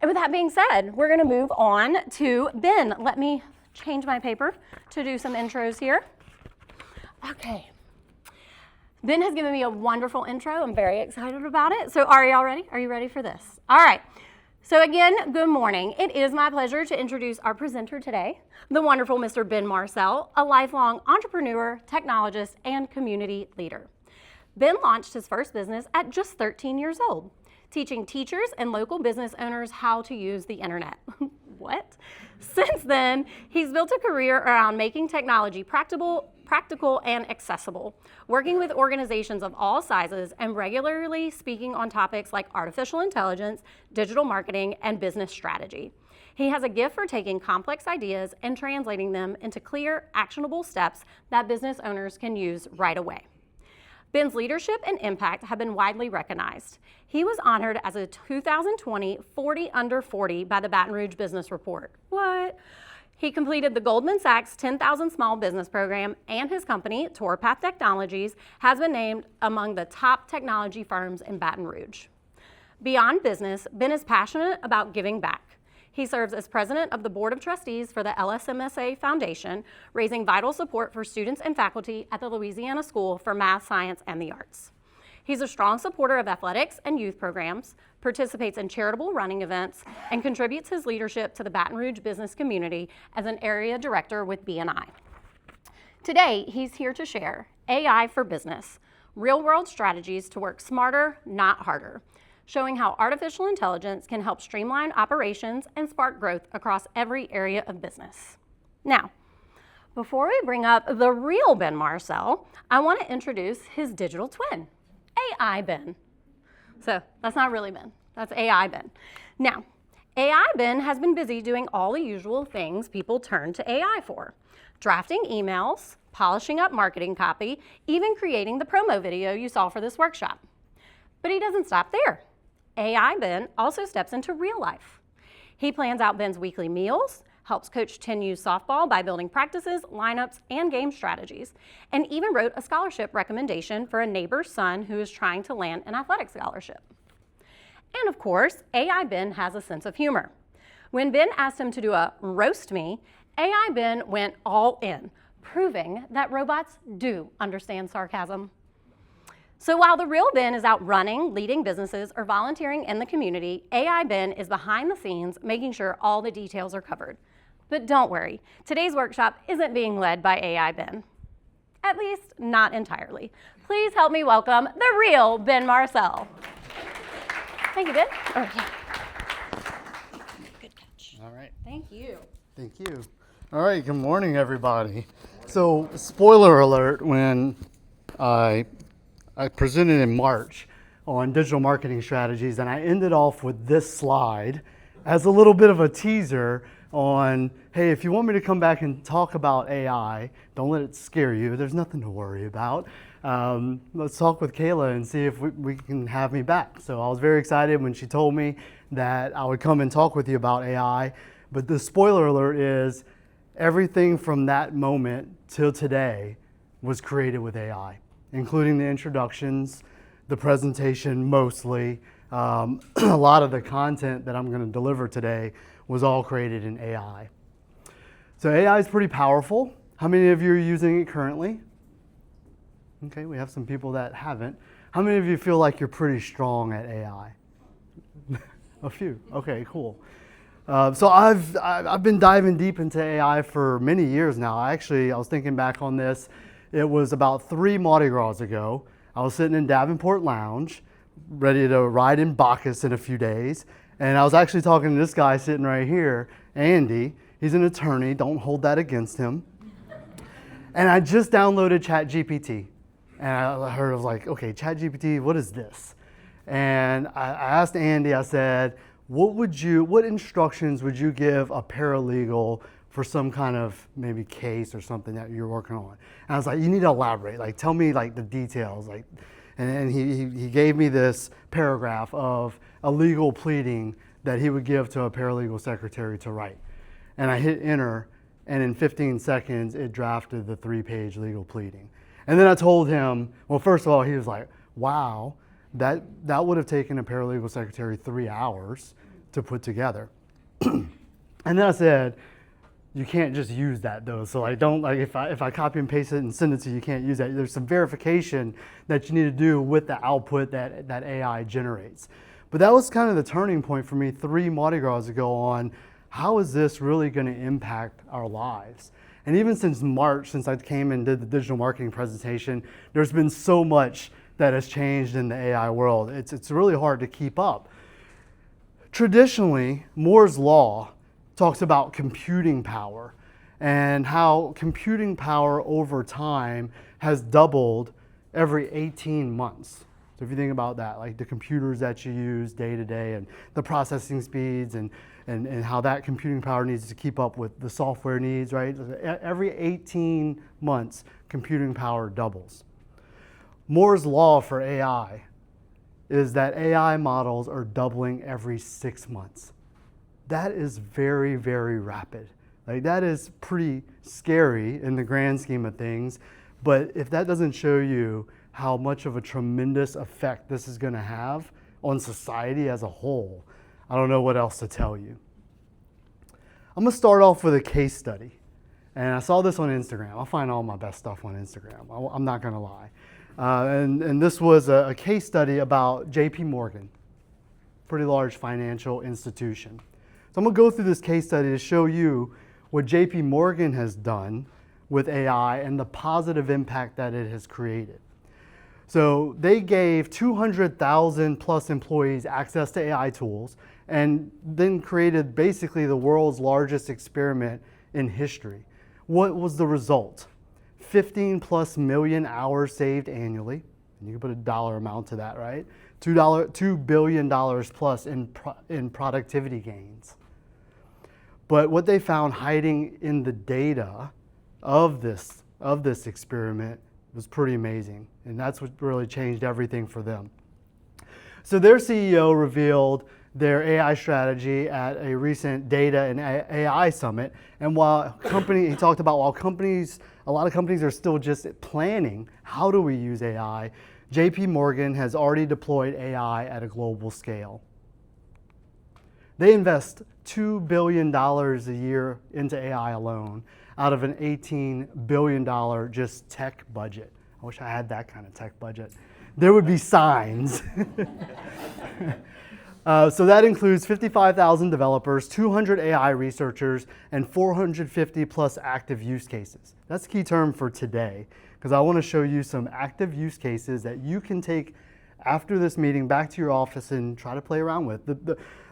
And with that being said, we're going to move on to Ben. Let me change my paper to do some intros here. Okay. Ben has given me a wonderful intro. I'm very excited about it. So are y'all ready? Are you ready for this? All right. So again, good morning. It is my pleasure to introduce our presenter today, the wonderful Mr. Ben Marcel, a lifelong entrepreneur, technologist, and community leader. Ben launched his first business at just 13 years old, teaching teachers and local business owners how to use the internet. What? Since then, he's built a career around making technology practical and accessible, working with organizations of all sizes and regularly speaking on topics like artificial intelligence, digital marketing, and business strategy. He has a gift for taking complex ideas and translating them into clear, actionable steps that business owners can use right away. Ben's leadership and impact have been widely recognized. He was honored as a 2020 40 Under 40 by the Baton Rouge Business Report. What? He completed the Goldman Sachs 10,000 Small Business Program, and his company, Tourpath Technologies, has been named among the top technology firms in Baton Rouge. Beyond business, Ben is passionate about giving back. He serves as president of the Board of Trustees for the LSMSA Foundation, raising vital support for students and faculty at the Louisiana School for Math, Science, and the Arts. He's a strong supporter of athletics and youth programs, participates in charitable running events, and contributes his leadership to the Baton Rouge business community as an area director with BNI. Today, he's here to share AI for Business, real-world strategies to work smarter, not harder, showing how artificial intelligence can help streamline operations and spark growth across every area of business. Now, before we bring up the real Ben Marcel, I want to introduce his digital twin, AI Ben. So that's not really Ben, that's AI Ben. Now, AI Ben has been busy doing all the usual things people turn to AI for: drafting emails, polishing up marketing copy, even creating the promo video you saw for this workshop. But he doesn't stop there. AI Ben also steps into real life. He plans out Ben's weekly meals, helps coach 10U softball by building practices, lineups, and game strategies, and even wrote a scholarship recommendation for a neighbor's son who is trying to land an athletic scholarship. And of course, AI Ben has a sense of humor. When Ben asked him to do a roast me, AI Ben went all in, proving that robots do understand sarcasm. So while the real Ben is out running, leading businesses, or volunteering in the community, AI Ben is behind the scenes making sure all the details are covered. But don't worry, today's workshop isn't being led by AI Ben. At least, not entirely. Please help me welcome the real Ben Marcel. Thank you, Ben. Oh, yeah. Good catch. All right. Thank you. Thank you. All right, good morning, everybody. So, spoiler alert, when I presented in March on digital marketing strategies, and I ended off with this slide as a little bit of a teaser on, hey, if you want me to come back and talk about AI, don't let it scare you. There's nothing to worry about. Let's talk with Kayla and see if we can have me back. So I was very excited when she told me that I would come and talk with you about AI. But the spoiler alert is everything from that moment till today was created with AI, including the introductions, the presentation mostly. A lot of the content that I'm going to deliver today was all created in AI. So AI is pretty powerful. How many of you are using it currently? Okay, we have some people that haven't. How many of you feel like you're pretty strong at AI? A few. Okay, cool. So I've been diving deep into AI for many years now. I was thinking back on this. It was about 3 Mardi Gras ago. I was sitting in Davenport Lounge, ready to ride in Bacchus in a few days. And I was actually talking to this guy sitting right here, Andy. He's an attorney, don't hold that against him. And I just downloaded ChatGPT. And I heard, I was like, okay, ChatGPT, what is this? And I asked Andy, I said, what instructions would you give a paralegal for some kind of maybe case or something that you're working on? And I was like, you need to elaborate, like tell me like the details. And he gave me this paragraph of a legal pleading that he would give to a paralegal secretary to write. And I hit enter, and in 15 seconds, it drafted the 3-page legal pleading. And then I told him, well, first of all, he was like, wow, that would have taken a paralegal secretary 3 hours to put together. And then I said, you can't just use that though. So if I copy and paste it and send it to you, you can't use that. There's some verification that you need to do with the output that AI generates. But that was kind of the turning point for me 3 Mardi Gras ago on how is this really going to impact our lives? And even since March, since I came and did the digital marketing presentation, there's been so much that has changed in the AI world. It's really hard to keep up. Traditionally, Moore's Law talks about computing power and how computing power over time has doubled every 18 months. So if you think about that, like the computers that you use day to day and the processing speeds and how that computing power needs to keep up with the software needs, right? Every 18 months, computing power doubles. Moore's Law for AI is that AI models are doubling every 6 months. That is very, very rapid. Like that is pretty scary in the grand scheme of things. But if that doesn't show you how much of a tremendous effect this is going to have on society as a whole, I don't know what else to tell you. I'm going to start off with a case study. And I saw this on Instagram. I find all my best stuff on Instagram. I'm not going to lie. And this was a case study about JP Morgan, pretty large financial institution. So I'm going to go through this case study to show you what JP Morgan has done with AI and the positive impact that it has created. So they gave 200,000 plus employees access to AI tools and then created basically the world's largest experiment in history. What was the result? 15 plus million hours saved annually. And you can put a dollar amount to that, right? $2 billion plus in productivity gains. But what they found hiding in the data of this experiment was pretty amazing. And that's what really changed everything for them. So their CEO revealed their AI strategy at a recent data and AI summit. And he talked about while a lot of companies are still just planning, how do we use AI? JP Morgan has already deployed AI at a global scale. They invest $2 billion a year into AI alone out of an $18 billion just tech budget. I wish I had that kind of tech budget. There would be signs. So that includes 55,000 developers, 200 AI researchers, and 450 plus active use cases. That's the key term for today, because I want to show you some active use cases that you can take after this meeting back to your office and try to play around with.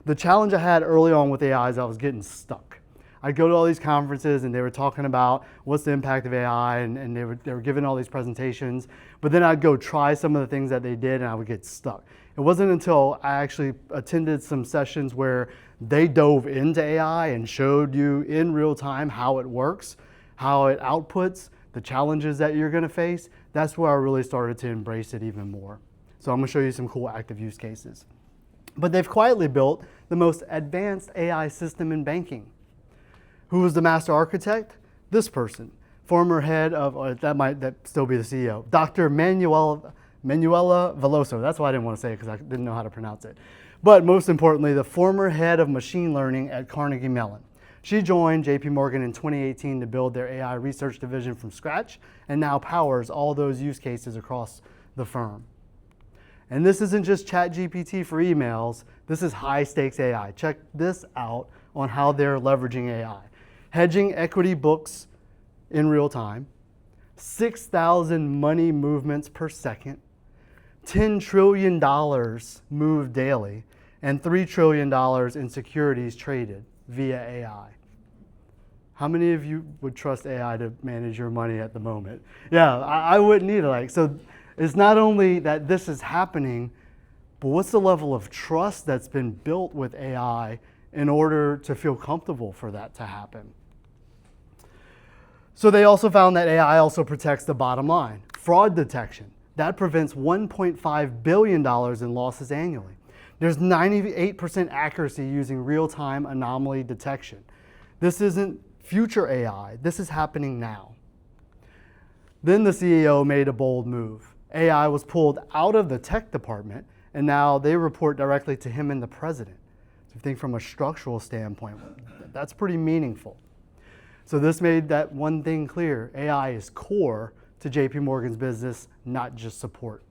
The challenge I had early on with AI is I was getting stuck. I'd go to all these conferences and they were talking about what's the impact of AI and they were giving all these presentations, but then I'd go try some of the things that they did and I would get stuck. It wasn't until I actually attended some sessions where they dove into AI and showed you in real time how it works, how it outputs, the challenges that you're gonna face. That's where I really started to embrace it even more. So I'm gonna show you some cool active use cases. But they've quietly built the most advanced AI system in banking. Who was the master architect? This person, former head of, that still be the CEO, Dr. Manuela Veloso. That's why I didn't want to say it because I didn't know how to pronounce it. But most importantly, the former head of machine learning at Carnegie Mellon. She joined JP Morgan in 2018 to build their AI research division from scratch and now powers all those use cases across the firm. And this isn't just ChatGPT for emails, this is high stakes AI. Check this out on how they're leveraging AI. Hedging equity books in real time, 6,000 money movements per second, $10 trillion moved daily, and $3 trillion in securities traded via AI. How many of you would trust AI to manage your money at the moment? Yeah, I wouldn't either. So it's not only that this is happening, but what's the level of trust that's been built with AI in order to feel comfortable for that to happen? So they also found that AI also protects the bottom line. Fraud detection, that prevents $1.5 billion in losses annually. There's 98% accuracy using real-time anomaly detection. This isn't future AI, this is happening now. Then the CEO made a bold move. AI was pulled out of the tech department and now they report directly to him and the president. So if you think from a structural standpoint, that's pretty meaningful. So this made that one thing clear. AI is core to JP Morgan's business, not just support.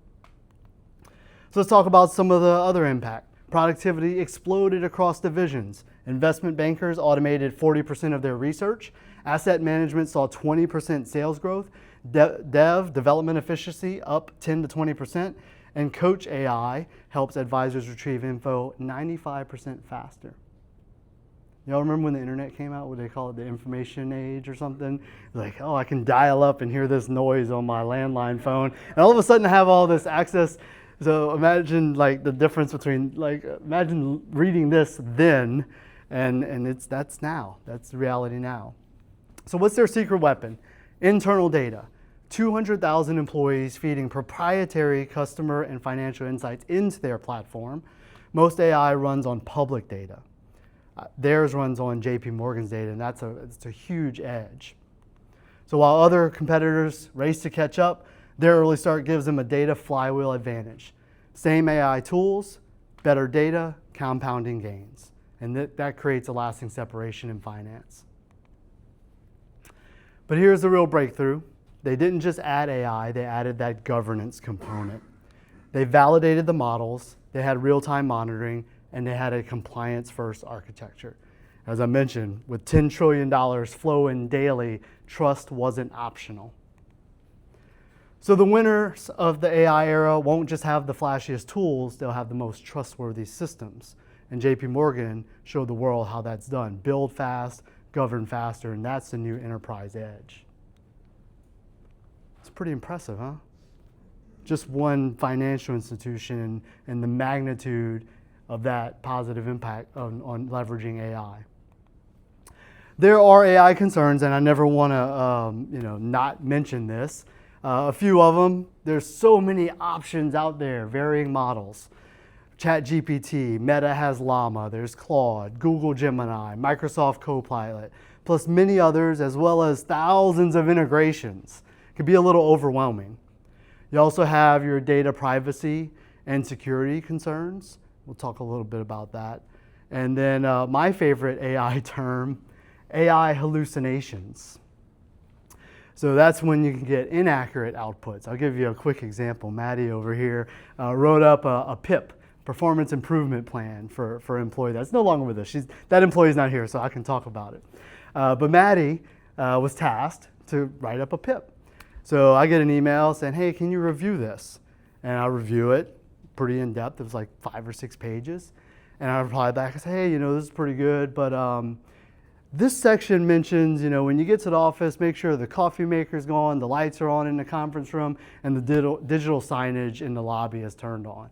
So let's talk about some of the other impact. Productivity exploded across divisions. Investment bankers automated 40% of their research. Asset management saw 20% sales growth. Development efficiency up 10 to 20%. And Coach AI helps advisors retrieve info 95% faster. Y'all remember when the internet came out? What they call it, the information age or something? Like, oh, I can dial up and hear this noise on my landline phone. And all of a sudden I have all this access. So imagine like the difference between, like, imagine reading this then and that's now. That's the reality now. So what's their secret weapon? Internal data. 200,000 employees feeding proprietary customer and financial insights into their platform. Most AI runs on public data. Theirs runs on JP Morgan's data, and it's a huge edge. So while other competitors race to catch up, their early start gives them a data flywheel advantage. Same AI tools, better data, compounding gains. And that creates a lasting separation in finance. But here's the real breakthrough. They didn't just add AI, they added that governance component. They validated the models, they had real-time monitoring, and they had a compliance-first architecture. As I mentioned, with $10 trillion flowing daily, trust wasn't optional. So the winners of the AI era won't just have the flashiest tools, they'll have the most trustworthy systems. And JP Morgan showed the world how that's done. Build fast, govern faster, and that's the new enterprise edge. It's pretty impressive, huh? Just one financial institution and the magnitude of that positive impact on leveraging AI. There are AI concerns, and I never want to not mention this. A few of them, there's so many options out there, varying models. ChatGPT, Meta has Llama, there's Claude, Google Gemini, Microsoft Copilot, plus many others, as well as thousands of integrations. It can be a little overwhelming. You also have your data privacy and security concerns. We'll talk a little bit about that. And then my favorite AI term, AI hallucinations. So that's when you can get inaccurate outputs. I'll give you a quick example. Maddie over here wrote up a PIP, performance improvement plan for an employee that's no longer with us. That employee's not here, so I can talk about it. But Maddie was tasked to write up a PIP. So I get an email saying, hey, can you review this? And I review it pretty in depth. It was like 5 or 6 pages. And I reply back and say, hey, this is pretty good, but this section mentions, when you get to the office, make sure the coffee maker's gone, the lights are on in the conference room, and the digital signage in the lobby is turned on.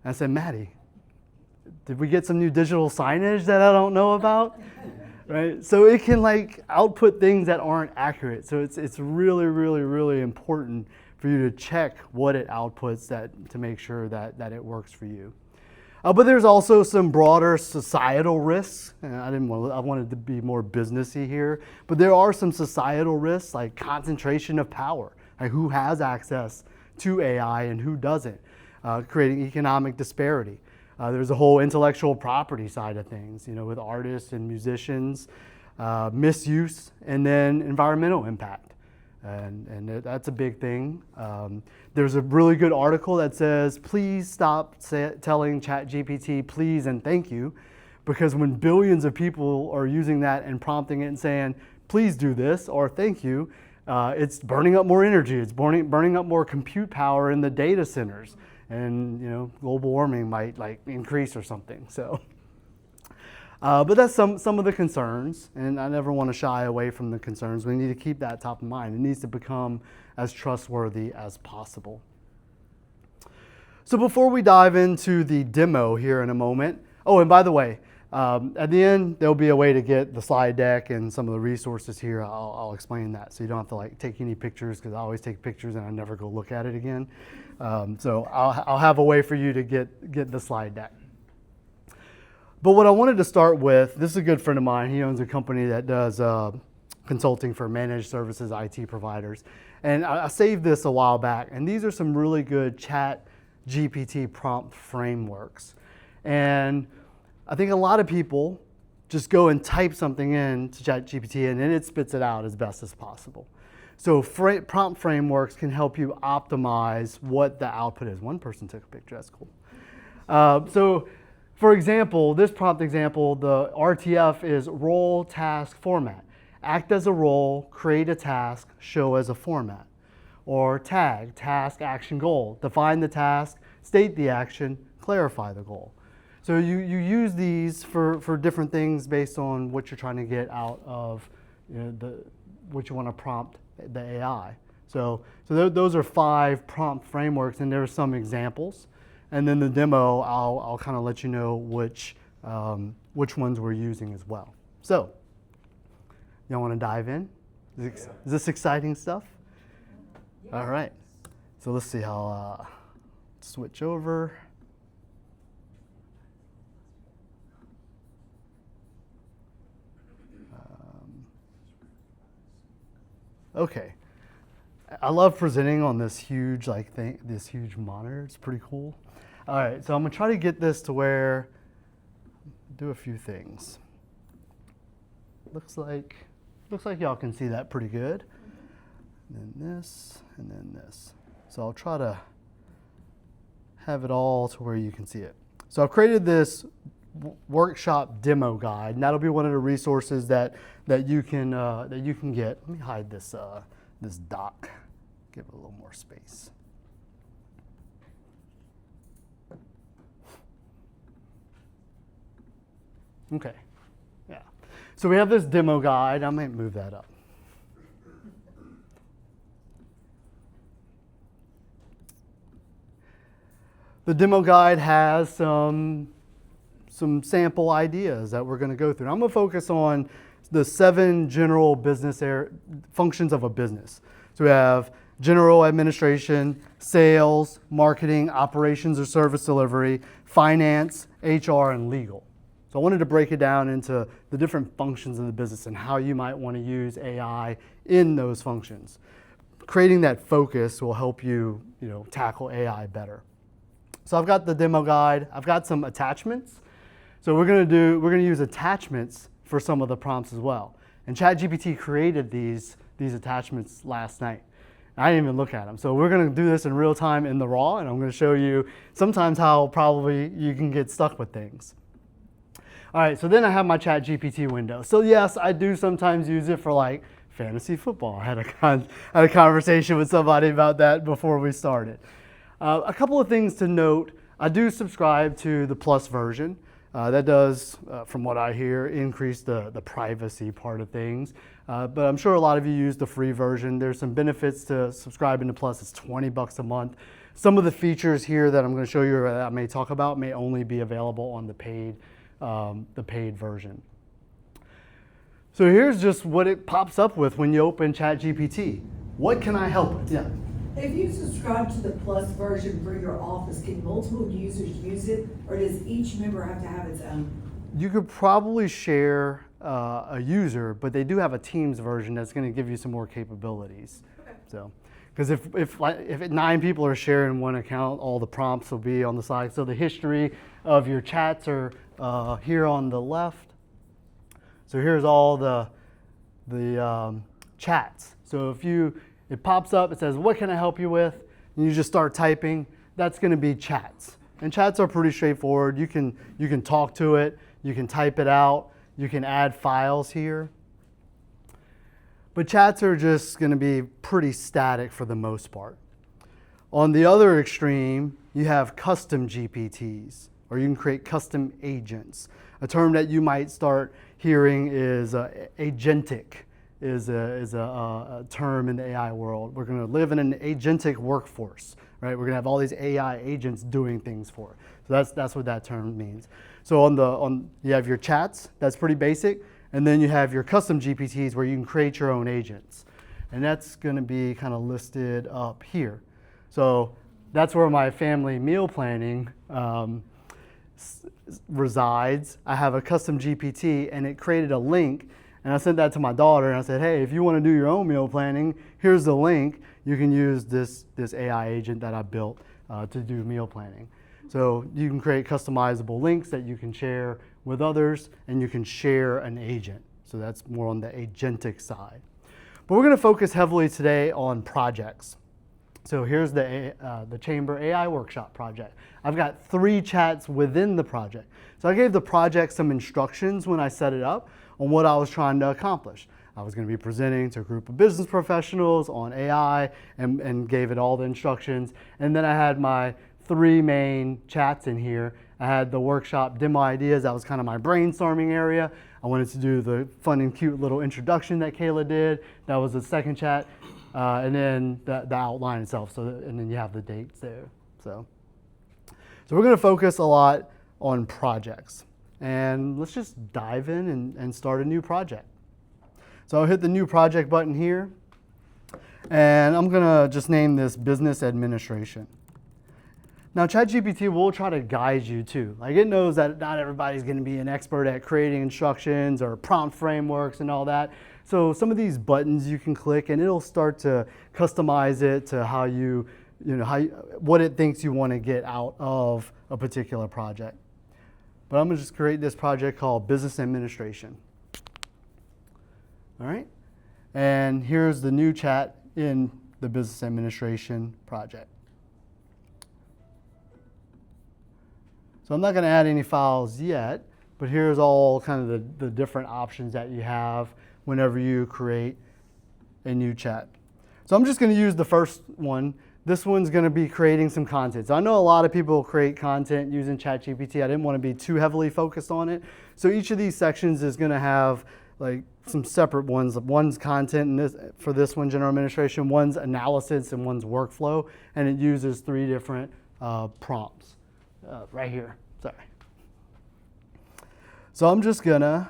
And I said, Maddie, did we get some new digital signage that I don't know about? Right? So it can output things that aren't accurate. So it's really, really, really important for you to check what it outputs to make sure that it works for you. But there's also some broader societal risks. And I wanted to be more businessy here, but there are some societal risks like concentration of power, like who has access to AI and who doesn't, creating economic disparity. There's a whole intellectual property side of things, with artists and musicians, misuse, and then environmental impact. And that's a big thing. There's a really good article that says, please stop telling ChatGPT please and thank you, because when billions of people are using that and prompting it and saying, please do this or thank you, it's burning up more energy. It's burning up more compute power in the data centers. And global warming might increase or something. So, but that's some of the concerns, and I never want to shy away from the concerns. We need to keep that top of mind. It needs to become as trustworthy as possible. So before we dive into the demo here in a moment, oh, and by the way, at the end there'll be a way to get the slide deck and some of the resources here. I'll explain that, so you don't have to take any pictures, because I always take pictures and I never go look at it again. So I'll have a way for you to get the slide deck. But what I wanted to start with, this is a good friend of mine. He owns a company that does consulting for managed services IT providers. And I saved this a while back, and these are some really good ChatGPT prompt frameworks. And I think a lot of people just go and type something in to ChatGPT and then it spits it out as best as possible. So prompt frameworks can help you optimize what the output is. One person took a picture, that's cool. So for example, this prompt example, the RTF is role, task, format. Act as a role, create a task, show as a format. Or tag, task, action, goal. Define the task, state the action, clarify the goal. So you use these for different things based on what you're trying to get out of what you want to prompt the AI. So those are 5 prompt frameworks, and there are some examples. And then the demo, I'll kind of let you know which ones we're using as well. So, y'all want to dive in? Is this exciting stuff? Yeah. All right. So let's see how switch over. Okay. I love presenting on this huge this huge monitor. It's pretty cool. All right, so I'm gonna try to get this to where do a few things. Looks like y'all can see that pretty good. And then this, and then this. So I'll try to have it all to where you can see it. So I've created this workshop demo guide, and that'll be one of the resources that you can get. Let me hide this this doc. Give it a little more space. Okay, yeah. So we have this demo guide. I might move that up. The demo guide has some sample ideas that we're going to go through. I'm going to focus on the 7 general business functions of a business. So we have general administration, sales, marketing, operations or service delivery, finance, HR, and legal. So I wanted to break it down into the different functions of the business and how you might want to use AI in those functions. Creating that focus will help you, tackle AI better. So I've got the demo guide. I've got some attachments. So we're going to use attachments for some of the prompts as well. And ChatGPT created these attachments last night. I didn't even look at them. So we're going to do this in real time in the raw, and I'm going to show you sometimes how probably you can get stuck with things. All right, so then I have my ChatGPT window. So yes, I do sometimes use it for fantasy football. I had a conversation with somebody about that before we started. A couple of things to note. I do subscribe to the Plus version. That does, from what I hear, increase the privacy part of things. But I'm sure a lot of you use the free version. There's some benefits to subscribing to Plus. It's $20 a month. Some of the features here that I'm going to show you that I may talk about may only be available on the paid version. So here's just what it pops up with when you open ChatGPT. What can I help with? Yeah. If you subscribe to the Plus version for your office, can multiple users use it, or does each member have to have its own? You could probably share a user, but they do have a Teams version that's going to give you some more capabilities. Okay. So, because if 9 people are sharing one account, all the prompts will be on the side. So the history of your chats are here on the left. So here's all the chats. So if it pops up, it says, what can I help you with? And you just start typing. That's going to be chats. And chats are pretty straightforward. You can talk to it. You can type it out. You can add files here. But chats are just going to be pretty static for the most part. On the other extreme, you have custom GPTs, or you can create custom agents. A term that you might start hearing is agentic. Is a term in the AI world. We're going to live in an agentic workforce, right? We're going to have all these AI agents doing things for it. So that's what that term means. So you have your chats, that's pretty basic, and then you have your custom GPTs where you can create your own agents, and that's going to be kind of listed up here. So that's where my family meal planning resides. I have a custom GPT, and it created a link. And I sent that to my daughter, and I said, hey, if you want to do your own meal planning, here's the link. You can use this AI agent that I built to do meal planning. So you can create customizable links that you can share with others, and you can share an agent. So that's more on the agentic side. But we're going to focus heavily today on projects. So here's the Chamber AI Workshop project. I've got 3 chats within the project. So I gave the project some instructions when I set it up on what I was trying to accomplish. I was going to be presenting to a group of business professionals on AI and gave it all the instructions. And then I had my 3 main chats in here. I had the workshop demo ideas. That was kind of my brainstorming area. I wanted to do the fun and cute little introduction that Kayla did. That was the second chat. And then the outline itself. And then you have the dates there. So we're going to focus a lot on projects. And let's just dive in and start a new project. So I'll hit the new project button here. And I'm going to just name this Business Administration. Now, ChatGPT will try to guide you too. Like, it knows that not everybody's going to be an expert at creating instructions or prompt frameworks and all that. So some of these buttons you can click and it'll start to customize it to how what it thinks you want to get out of a particular project. But I'm going to just create this project called Business Administration. All right. And here's the new chat in the Business Administration project. So I'm not going to add any files yet, but here's all kind of the different options that you have whenever you create a new chat. So I'm just going to use the first one. This one's going to be creating some content. So I know a lot of people create content using ChatGPT. I didn't want to be too heavily focused on it. So each of these sections is going to have like some separate ones. One's content, and for this one, general administration, one's analysis, and one's workflow. And it uses 3 different prompts. Right here, sorry. So I'm just gonna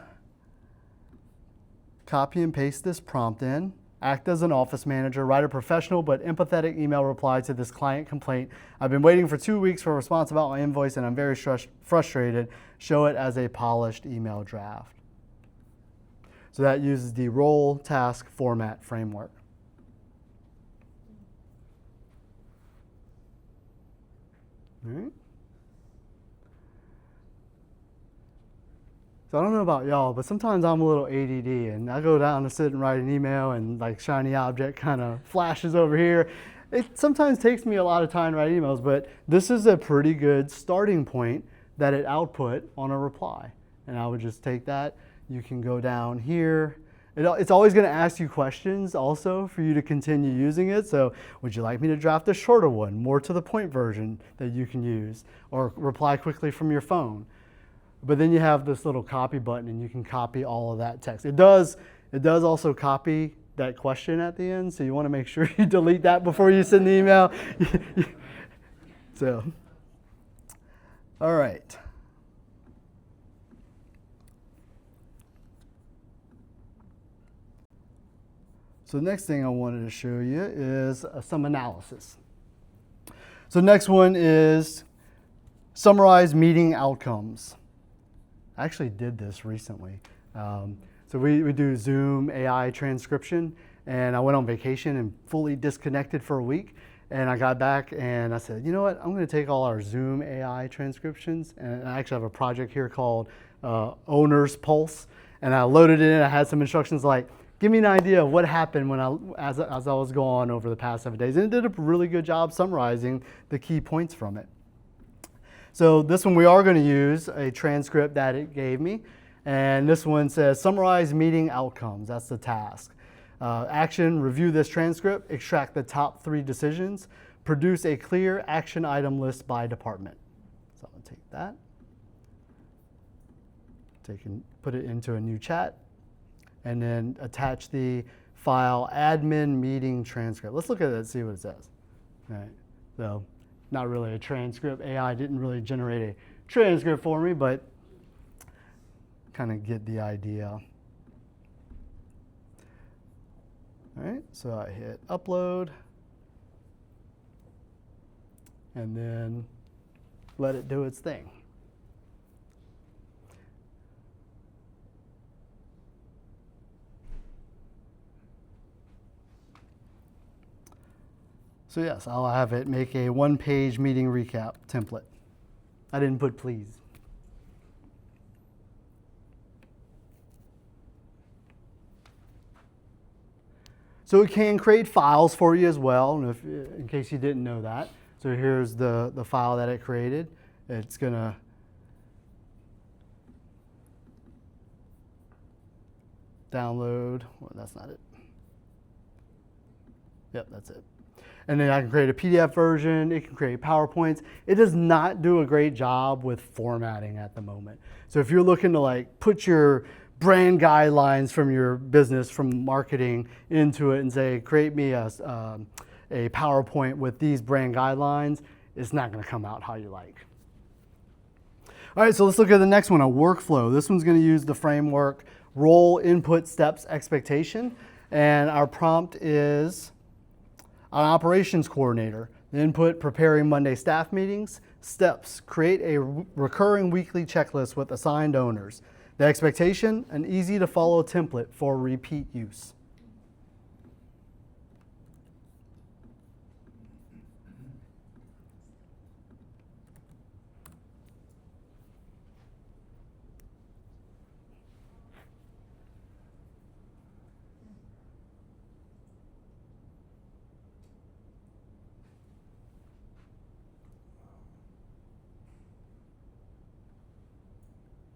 copy and paste this prompt in, act as an office manager, write a professional but empathetic email reply to this client complaint. I've been waiting for 2 weeks for a response about my invoice and I'm very frustrated. Show it as a polished email draft. So that uses the role task format framework. All right. So I don't know about y'all, but sometimes I'm a little ADD and I go down to sit and write an email and like shiny object kind of flashes over here. It sometimes takes me a lot of time to write emails, but this is a pretty good starting point that it output on a reply. And I would just take that. You can go down here. It's always going to ask you questions also for you to continue using it. So would you like me to draft a shorter one, more to the point version that you can use, or reply quickly from your phone? But then you have this little copy button and you can copy all of that text. It does also copy that question at the end, so you want to make sure you delete that before you send the email. So, all right. So the next thing I wanted to show you is some analysis. So next one is summarize meeting outcomes. I actually did this recently. So we do Zoom AI transcription, and I went on vacation and fully disconnected for a week. And I got back and I said, you know what, I'm going to take all our Zoom AI transcriptions, and I actually have a project here called Owner's Pulse, and I loaded it in. I had some instructions like, give me an idea of what happened as I was gone over the past 7 days. And it did a really good job summarizing the key points from it. So this one we are going to use a transcript that it gave me. And this one says, summarize meeting outcomes. That's the task. Action, review this transcript, extract the top 3 decisions, produce a clear action item list by department. So I'm going to take that, put it into a new chat, and then attach the file admin meeting transcript. Let's look at it and see what it says. All right. So not really a transcript. AI didn't really generate a transcript for me, but kind of get the idea. All right, so I hit upload and then let it do its thing. So yes, I'll have it make a 1-page meeting recap template. I didn't put please. So it can create files for you as well, and in case you didn't know that. So here's the file that it created. It's gonna download. Well, that's not it. Yep, that's it. And then I can create a PDF version. It can create PowerPoints. It does not do a great job with formatting at the moment. So if you're looking to like put your brand guidelines from your business, from marketing into it and say, create me a PowerPoint with these brand guidelines, it's not gonna come out how you like. All right, so let's look at the next one, a workflow. This one's gonna use the framework role, input, steps, expectation. And our prompt is an operations coordinator. The input, preparing Monday staff meetings. Steps, create a recurring weekly checklist with assigned owners. The expectation, an easy to follow template for repeat use.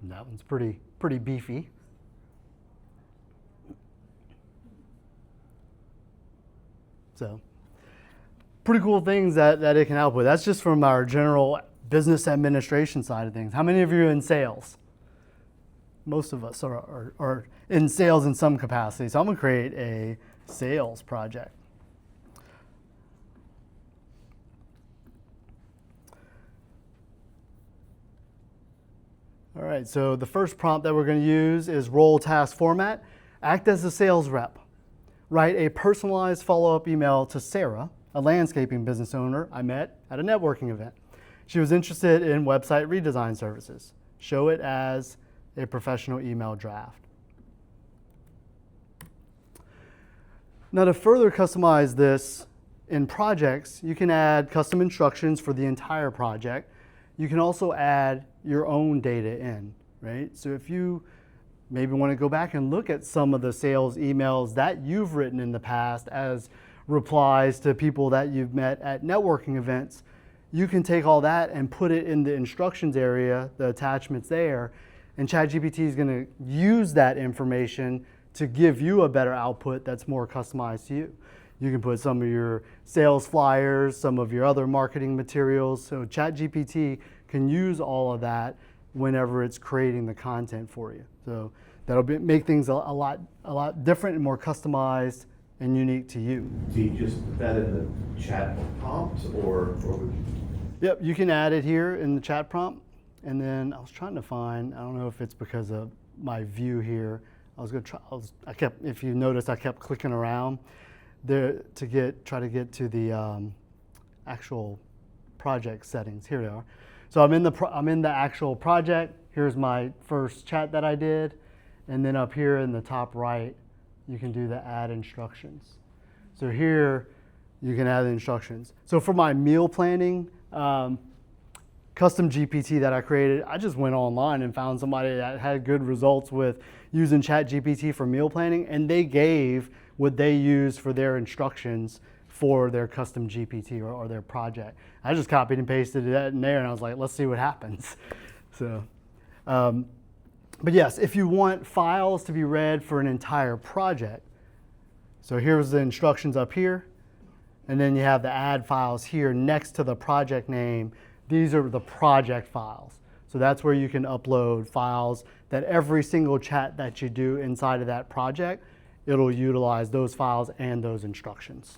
And that one's pretty beefy. So, pretty cool things that it can help with. That's just from our general business administration side of things. How many of you are in sales? Most of us are in sales in some capacity. So I'm gonna create a sales project. All right, so the first prompt that we're going to use is role task format. Act as a sales rep. Write a personalized follow-up email to Sarah, a landscaping business owner I met at a networking event. She was interested in website redesign services. Show it as a professional email draft. Now to further customize this in projects, you can add custom instructions for the entire project. You can also add your own data in, right? So if you maybe want to go back and look at some of the sales emails that you've written in the past as replies to people that you've met at networking events, you can take all that and put it in the instructions area, the attachments there, and ChatGPT is going to use that information to give you a better output that's more customized to you. You can put some of your sales flyers, some of your other marketing materials. So ChatGPT can use all of that whenever it's creating the content for you. So that'll make things a lot different and more customized and unique to you. Do you just put that in the chat prompt or would you? Yep, you can add it here in the chat prompt. And then I was trying to find, I don't know if it's because of my view here. I was gonna try, if you noticed, I kept clicking around there to try to get to the actual project settings. Here they are. So I'm in the actual project. Here's my first chat that I did, and then up here in the top right, you can do the add instructions. So here, you can add the instructions. So for my meal planning custom GPT that I created, I just went online and found somebody that had good results with using ChatGPT for meal planning, and they gave what they used for their instructions for their custom GPT or their project. I just copied and pasted that in there, and I was like, let's see what happens. So, but yes, if you want files to be read for an entire project, so here's the instructions up here, and then you have the add files here next to the project name. These are the project files. So that's where you can upload files that every single chat that you do inside of that project, it'll utilize those files and those instructions.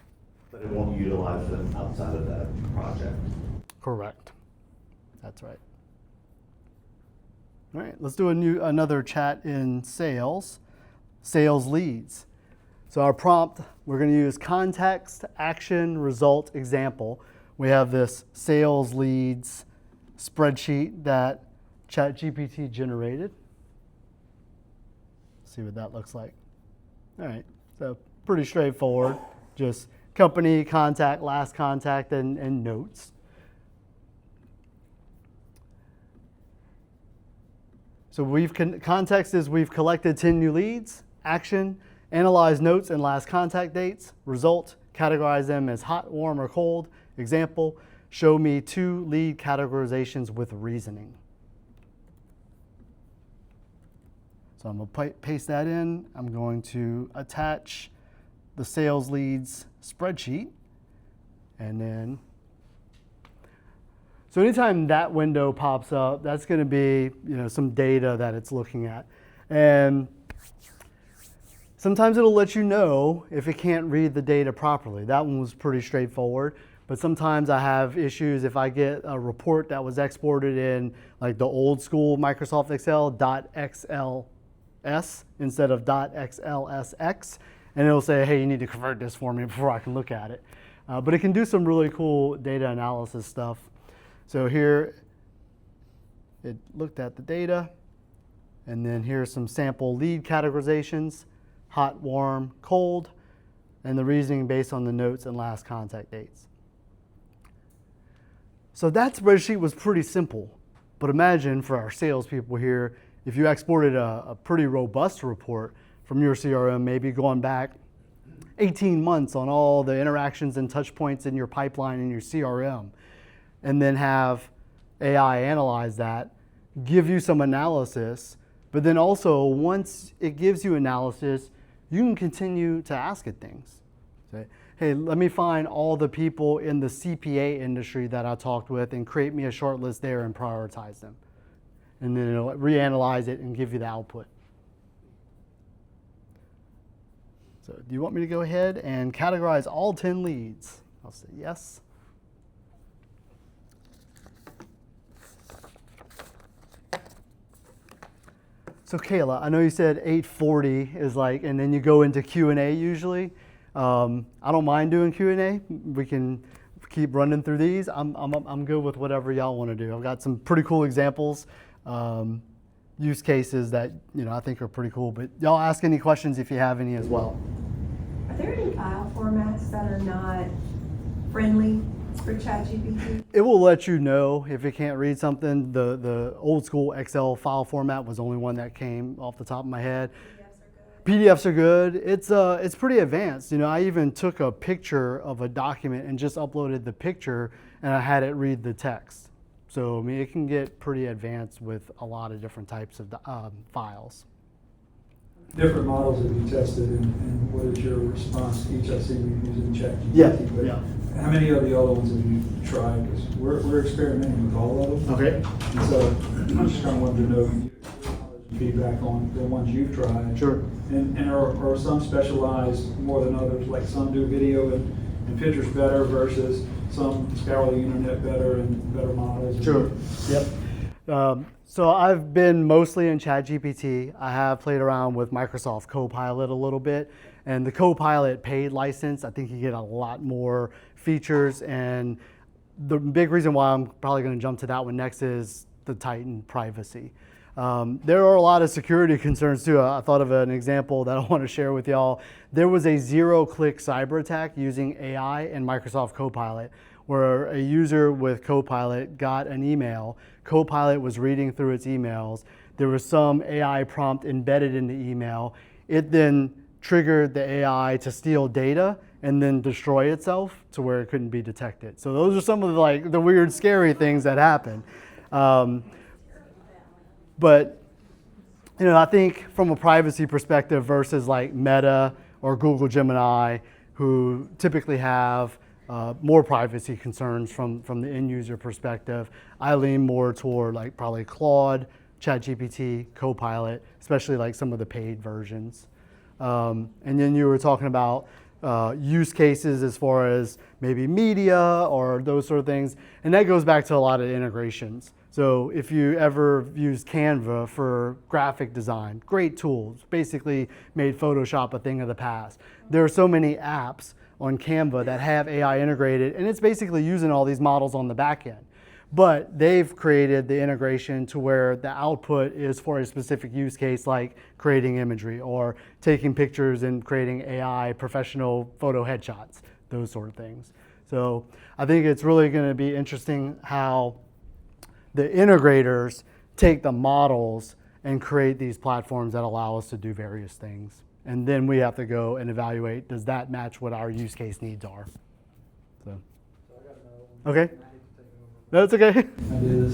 But it won't utilize them outside of that project. Correct. That's right. All right, let's do another chat in sales leads. So our prompt, we're going to use context, action, result, example. We have this sales leads spreadsheet that ChatGPT generated. Let's see what that looks like. All right, so pretty straightforward. Just company, contact, last contact, and notes. So context is we've collected 10 new leads. Action Analyze notes and last contact dates. Result, categorize them as hot, warm, or cold. Example, show me 2 lead categorizations with reasoning. So I'm going to paste that in. I'm going to attach the sales leads spreadsheet. And then, so anytime that window pops up, that's going to be, some data that it's looking at. And sometimes it'll let you know if it can't read the data properly. That one was pretty straightforward. But sometimes I have issues if I get a report that was exported in like the old school Microsoft Excel .xls instead of .xlsx, and it'll say, hey, you need to convert this for me before I can look at it. But it can do some really cool data analysis stuff. So here, it looked at the data, and then here's some sample lead categorizations, hot, warm, cold, and the reasoning based on the notes and last contact dates. So that spreadsheet was pretty simple, but imagine for our salespeople here, if you exported a pretty robust report from your CRM, maybe going back 18 months on all the interactions and touch points in your pipeline in your CRM, and then have AI analyze that, give you some analysis, but then also once it gives you analysis, you can continue to ask it things. Say, hey, let me find all the people in the CPA industry that I talked with and create me a short list there and prioritize them. And then it'll reanalyze it and give you the output. So do you want me to go ahead and categorize all 10 leads? I'll say yes. So Kayla, I know you said 8:40 is like, and then you go into Q&A usually. I don't mind doing Q&A. We can keep running through these. I'm good with whatever y'all want to do. I've got some pretty cool examples, use cases that I think are pretty cool. But y'all ask any questions if you have any as well. Are there any file formats that are not friendly for ChatGPT? It will let you know if it can't read something. The old school Excel file format was the only one that came off the top of my head. PDFs are good. It's pretty advanced. I even took a picture of a document and just uploaded the picture, and I had it read the text. So I mean, it can get pretty advanced with a lot of different types of files. Different models have you tested, and what is your response to each? I see you using ChatGPT. Yeah, but yeah. How many of the other ones have you tried? Because we're experimenting with all of them. Okay. And so I'm just kind of wanting to know your feedback on the ones you've tried. Sure. And are some specialized more than others? Like some do video and pictures better versus some scour the internet better and better models? Sure. Yep. So I've been mostly in ChatGPT. I have played around with Microsoft Copilot a little bit, and the Copilot paid license, I think you get a lot more features, and the big reason why I'm probably going to jump to that one next is the tightened privacy. There are a lot of security concerns too. I thought of an example that I want to share with y'all. There was a zero-click cyber attack using AI and Microsoft Copilot, where a user with Copilot got an email. Copilot was reading through its emails. There was some AI prompt embedded in the email. It then triggered the AI to steal data and then destroy itself to where it couldn't be detected. So those are some of the weird, scary things that happen. But I think from a privacy perspective versus like Meta or Google Gemini, who typically have more privacy concerns from the end user perspective, I lean more toward like probably Claude, ChatGPT, Copilot, especially like some of the paid versions. And then you were talking about use cases as far as maybe media or those sort of things, and that goes back to a lot of integrations. So if you ever use Canva for graphic design, great tools, basically made Photoshop a thing of the past. There are so many apps on Canva that have AI integrated, and it's basically using all these models on the back end. But they've created the integration to where the output is for a specific use case, like creating imagery or taking pictures and creating AI professional photo headshots, those sort of things. So I think it's really going to be interesting how the integrators take the models and create these platforms that allow us to do various things. and then we have to go and evaluate, does that match what our use case needs are? So, okay. That's okay. I do.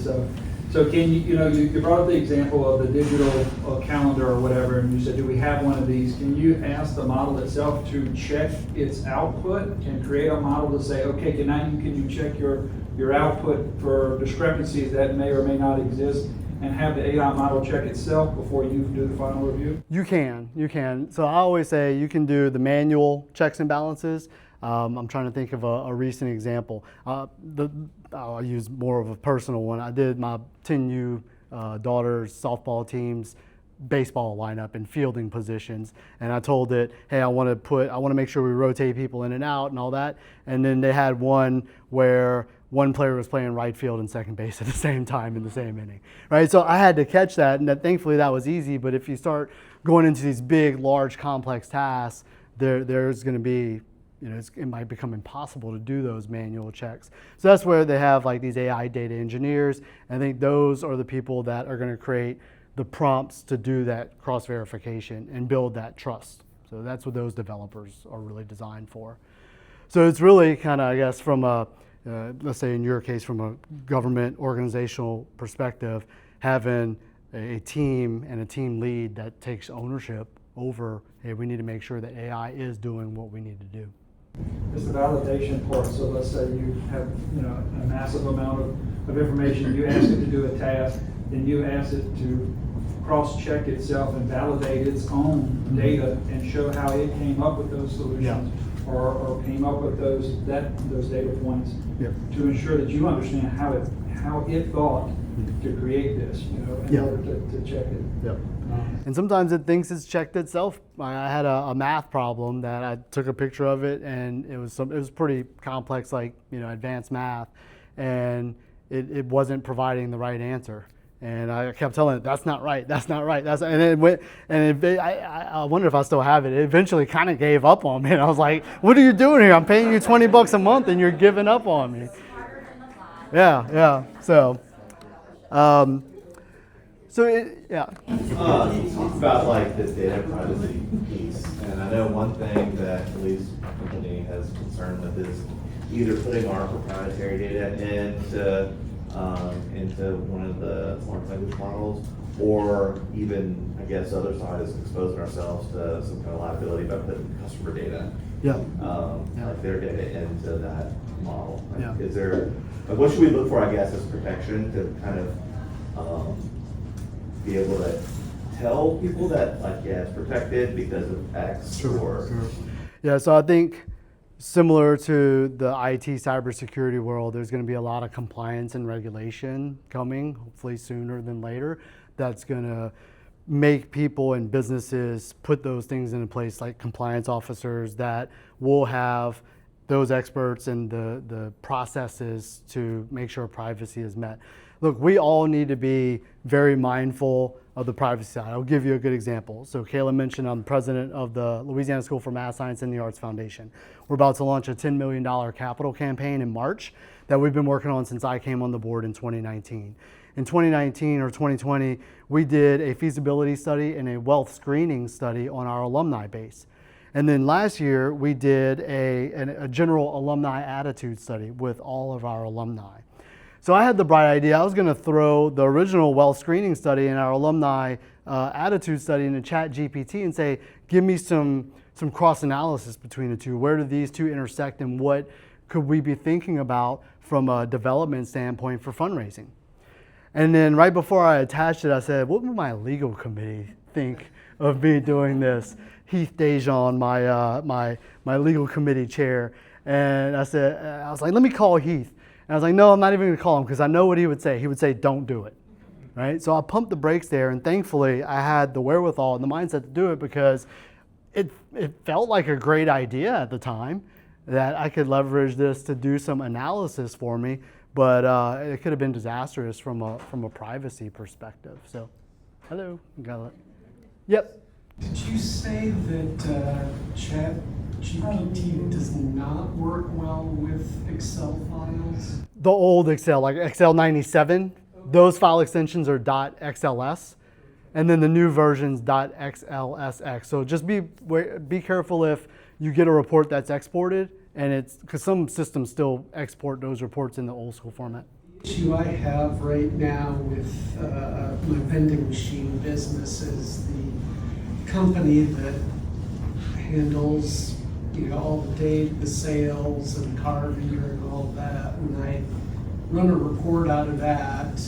So can you, you brought up the example of the digital calendar or whatever, and you said, do we have one of these? Can you ask the model itself to check its output and create a model to say, okay, can you check your output for discrepancies that may or may not exist, and have the AI model check itself before you do the final review? You can. So I always say you can do the manual checks and balances. I'm trying to think of a recent example. I'll use more of a personal one. I did my 10U daughter's softball team's baseball lineup and fielding positions, and I told it, hey, I want to make sure we rotate people in and out and all that. And then they had one where one player was playing right field and second base at the same time in the same inning, right? So I had to catch that, and thankfully that was easy. But if you start going into these big, large, complex tasks, there's going to be, it might become impossible to do those manual checks. So that's where they have like these AI data engineers. I think those are the people that are going to create the prompts to do that cross verification and build that trust. So that's what those developers are really designed for. So it's really kind of, I guess, from a let's say in your case, from a government organizational perspective, having a team and a team lead that takes ownership over, hey, we need to make sure that AI is doing what we need to do. It's the validation part. So let's say you have a massive amount of information. You ask it to do a task, then you ask it to cross-check itself and validate its own data and show how it came up with those solutions. Yeah. Or came up with those data points. Yep. To ensure that you understand how it thought to create this, in order to check it. Yep. And sometimes it thinks it's checked itself. I had a math problem that I took a picture of it, and it was pretty complex, like advanced math, and it wasn't providing the right answer. And I kept telling it, that's not right, and it went, and I wonder if I still have it. It eventually kind of gave up on me, and I was like, what are you doing here? I'm paying you $20 a month, and you're giving up on me. Yeah. So, Talk about like the data privacy piece, and I know one thing that at least our company has concern with is either putting our proprietary data into one of the large language models, or even, I guess, the other side is exposing ourselves to some kind of liability by putting customer data, like their data into that model. Like, is there, like, what should we look for, I guess, as protection to kind of be able to tell people that, like, yeah, it's protected because of X? Sure. Yeah, so I think similar to the IT cybersecurity world, there's going to be a lot of compliance and regulation coming, hopefully sooner than later, that's going to make people and businesses put those things into place, like compliance officers that will have those experts and the processes to make sure privacy is met. Look, we all need to be very mindful of the privacy side. I'll give you a good example. So Kayla mentioned I'm president of the Louisiana School for Math, Science, and the Arts Foundation. We're about to launch a $10 million capital campaign in March that we've been working on since I came on the board in 2019. In 2019 or 2020, we did a feasibility study and a wealth screening study on our alumni base. And then last year, we did a general alumni attitude study with all of our alumni. So I had the bright idea, I was going to throw the original wealth screening study and our alumni attitude study into ChatGPT and say, give me some cross-analysis between the two. Where do these two intersect, and what could we be thinking about from a development standpoint for fundraising? And then right before I attached it, I said, what would my legal committee think of me doing this? Heath Dejon, my legal committee chair. And I was like, let me call Heath. And I was like, no, I'm not even going to call him, because I know what he would say. He would say, don't do it, right? So I pumped the brakes there, and thankfully I had the wherewithal and the mindset to do it, because it felt like a great idea at the time that I could leverage this to do some analysis for me, but it could have been disastrous from a privacy perspective. So, hello, got it. Yep. Did you say that ChatGPT does not work well with Excel files? The old Excel, like Excel 97, those file extensions are .xls. and then the new version's .xlsx. So just be careful if you get a report that's exported, and it's because some systems still export those reports in the old school format. The issue I have right now with my vending machine business is the company that handles all the data, the sales and car reader and all that. When I run a report out of that,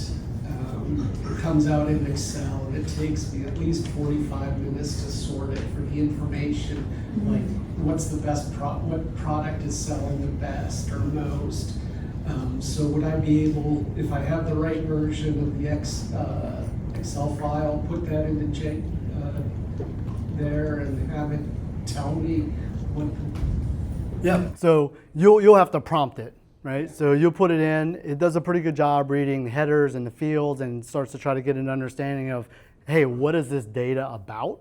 it comes out in Excel, and it takes me at least 45 minutes to sort it for the information, like what's the best what product is selling the best or most. So would I be able, if I have the right version of the Excel file, put that into there and have it tell me what? Yeah. So you'll have to prompt it, right? So you'll put it in. It does a pretty good job reading the headers and the fields, and starts to try to get an understanding of, hey, what is this data about?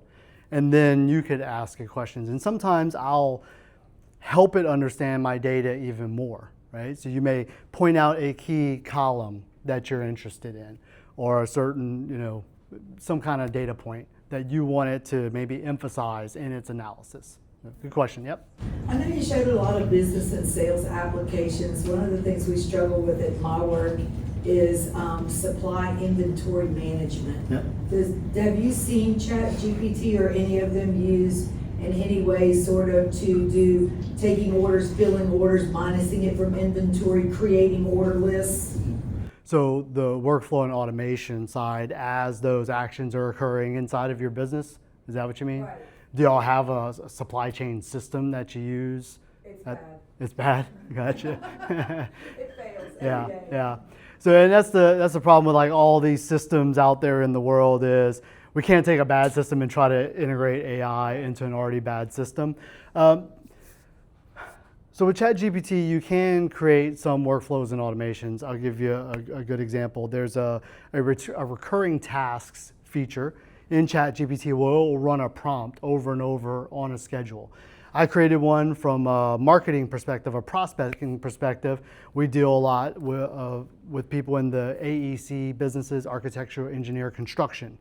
And then you could ask it questions. And sometimes I'll help it understand my data even more, right? So you may point out a key column that you're interested in, or a certain, some kind of data point that you want it to maybe emphasize in its analysis. Good question, yep. I know you showed a lot of business and sales applications. One of the things we struggle with at my work is supply inventory management. Yep. Have you seen ChatGPT or any of them used in any way sort of to do taking orders, filling orders, minusing it from inventory, creating order lists? So the workflow and automation side, as those actions are occurring inside of your business, is that what you mean? Right. Do y'all have a supply chain system that you use? It's bad. It's bad? Gotcha. It fails Yeah, every day. yeah. So and that's the problem with like all these systems out there in the world is we can't take a bad system and try to integrate AI into an already bad system. So with ChatGPT, you can create some workflows and automations. I'll give you a good example. There's a recurring tasks feature in ChatGPT where it will run a prompt over and over on a schedule. I created one from a marketing perspective, a prospecting perspective. We deal a lot with people in the AEC businesses, architecture, engineer, construction.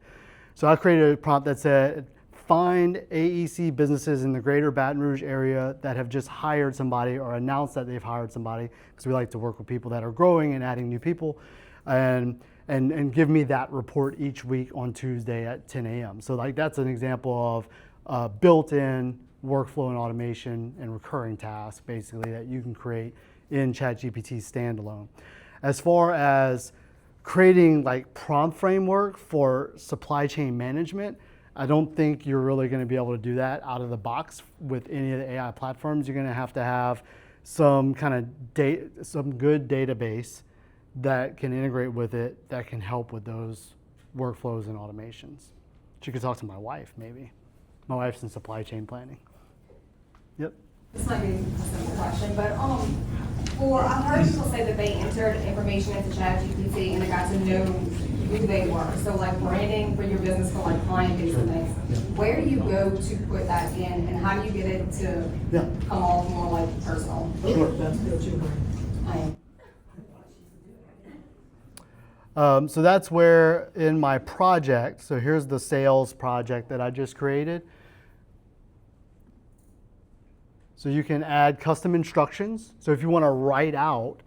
So I created a prompt that said, find AEC businesses in the greater Baton Rouge area that have just hired somebody or announced that they've hired somebody, because we like to work with people that are growing and adding new people, and give me that report each week on Tuesday at 10 a.m. So like that's an example of built-in workflow and automation and recurring tasks basically that you can create in ChatGPT standalone. As far as creating like prompt framework for supply chain management, I don't think you're really going to be able to do that out of the box with any of the AI platforms. You're going to have some kind of some good database that can integrate with it that can help with those workflows and automations. You could talk to my wife, maybe. My wife's in supply chain planning. Yep. This might be a simple question, but I've heard people say that they entered information into ChatGPT and it got to know who they were. So like branding for your business for like client-based things. Where do you go to put that in, and how do you get it to come off more like personal? Sure. That's good, too. So that's where in my project, so here's the sales project that I just created. So you can add custom instructions. So if you want to write out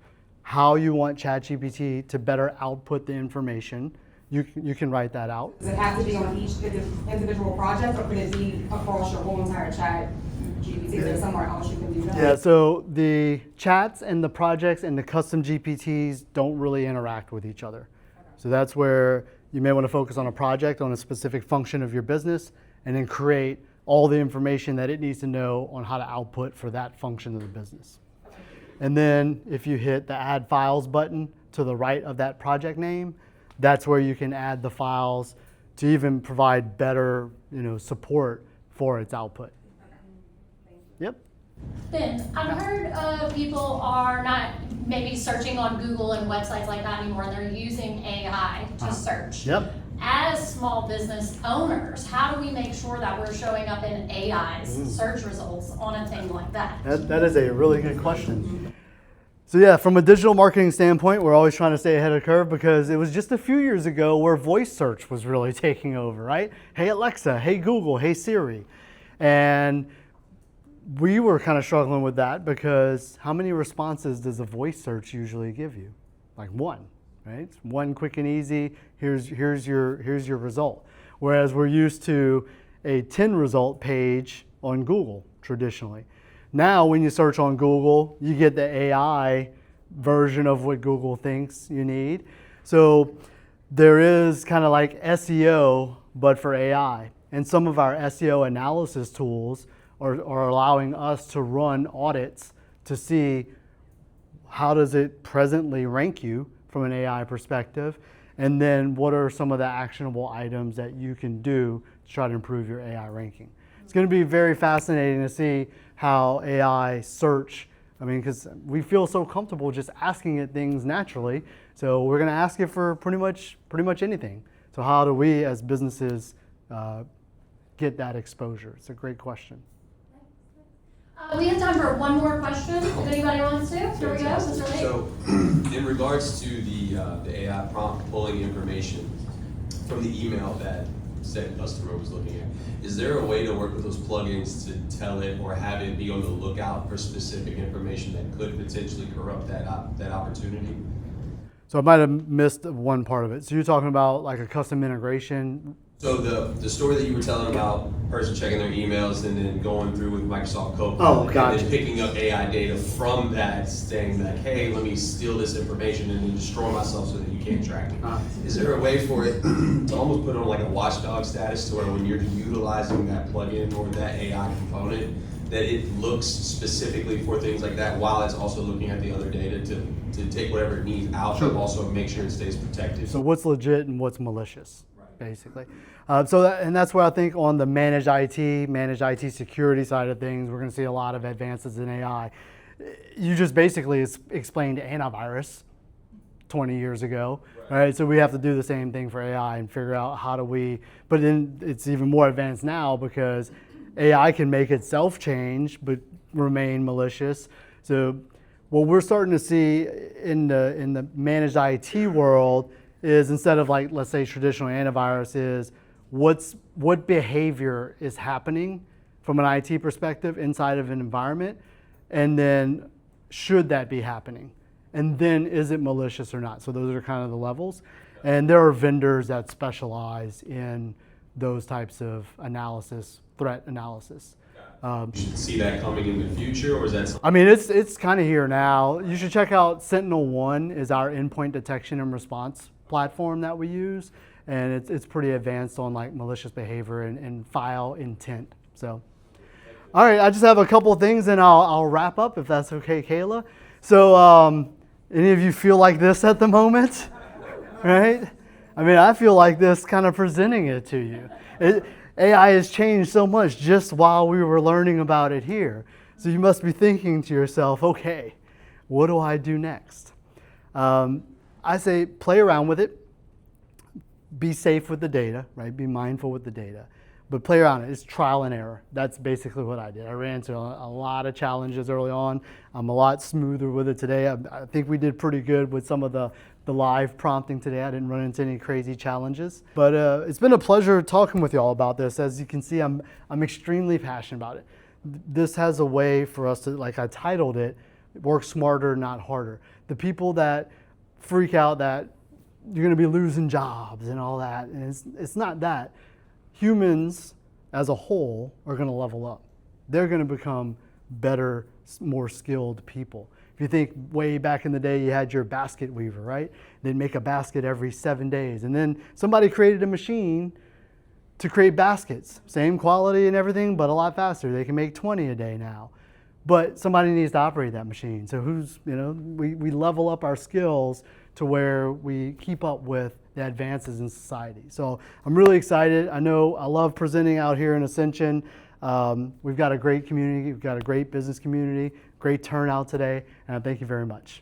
how you want ChatGPT to better output the information, you can write that out. Does it have to be on each individual project, or could it be across your whole entire ChatGPT? Is there somewhere else you can do that? Yeah, so the chats and the projects and the custom GPTs don't really interact with each other. So that's where you may want to focus on a project on a specific function of your business and then create all the information that it needs to know on how to output for that function of the business. And then if you hit the add files button to the right of that project name, that's where you can add the files to even provide better, support for its output. Yep. Ben, I've heard people are not maybe searching on Google and websites like that anymore, and they're using AI to search. Yep. As small business owners, how do we make sure that we're showing up in AI's search results on a thing like that? That is a really good question. So yeah, from a digital marketing standpoint, we're always trying to stay ahead of the curve because it was just a few years ago where voice search was really taking over, right? Hey Alexa, hey Google, hey Siri. And we were kind of struggling with that because how many responses does a voice search usually give you? Like one, right? It's one quick and easy, here's your result. Whereas we're used to a 10 result page on Google traditionally. Now, when you search on Google, you get the AI version of what Google thinks you need. So there is kind of like SEO, but for AI. And some of our SEO analysis tools are allowing us to run audits to see how does it presently rank you from an AI perspective, and then what are some of the actionable items that you can do to try to improve your AI ranking. It's going to be very fascinating to see how AI search, because we feel so comfortable just asking it things naturally. So we're going to ask it for pretty much anything. So how do we as businesses get that exposure? It's a great question. We have time for one more question, if anybody wants to. Here we go, Mr. Lee. So, in regards to the AI prompt pulling information from the email that said customer was looking at, is there a way to work with those plugins to tell it or have it be on the lookout for specific information that could potentially corrupt that opportunity? So I might have missed one part of it. So you're talking about like a custom integration? So the story that you were telling about person checking their emails and then going through with Microsoft Copilot Oh, gotcha. and then picking up AI data from that, saying like, hey, let me steal this information and then destroy myself so that you can't track me. Is there a way for it to almost put on like a watchdog status to where when you're utilizing that plugin or that AI component, that it looks specifically for things like that while it's also looking at the other data to take whatever it needs out, but also make sure it stays protected? So what's legit and what's malicious, basically. And that's where I think on the managed IT security side of things, we're going to see a lot of advances in AI. You just basically explained antivirus 20 years ago, right? So we have to do the same thing for AI and figure out how do we, but then it's even more advanced now because AI can make itself change but remain malicious. So what we're starting to see in the managed IT world is instead of like, let's say traditional antivirus is what behavior is happening from an IT perspective inside of an environment, and then should that be happening? And then is it malicious or not? So those are kind of the levels. And there are vendors that specialize in those types of analysis, threat analysis. You should see that coming in the future, or is that something? It's kind of here now. You should check out SentinelOne is our endpoint detection and response platform that we use, and it's pretty advanced on like malicious behavior and file intent. So, all right, I just have a couple of things, and I'll wrap up if that's okay, Kayla. So, any of you feel like this at the moment, right? I feel like this kind of presenting it to you. AI has changed so much just while we were learning about it here. So you must be thinking to yourself, okay, what do I do next? I say play around with it. Be safe with the data, right? Be mindful with the data. But play around it. It's trial and error. That's basically what I did. I ran into a lot of challenges early on. I'm a lot smoother with it today. I think we did pretty good with some of the live prompting today. I didn't run into any crazy challenges. But it's been a pleasure talking with you all about this. As you can see, I'm extremely passionate about it. This has a way for us to, like I titled it, work smarter, not harder. The people that freak out that you're going to be losing jobs and all that, and it's not that. Humans as a whole are going to level up. They're going to become better, more skilled people. If you think way back in the day, you had your basket weaver, right? They'd make a basket every 7 days. And then somebody created a machine to create baskets. Same quality and everything, but a lot faster. They can make 20 a day now. But somebody needs to operate that machine. So we level up our skills to where we keep up with the advances in society. So I'm really excited. I love presenting out here in Ascension. We've got a great community. We've got a great business community, great turnout today, and I thank you very much.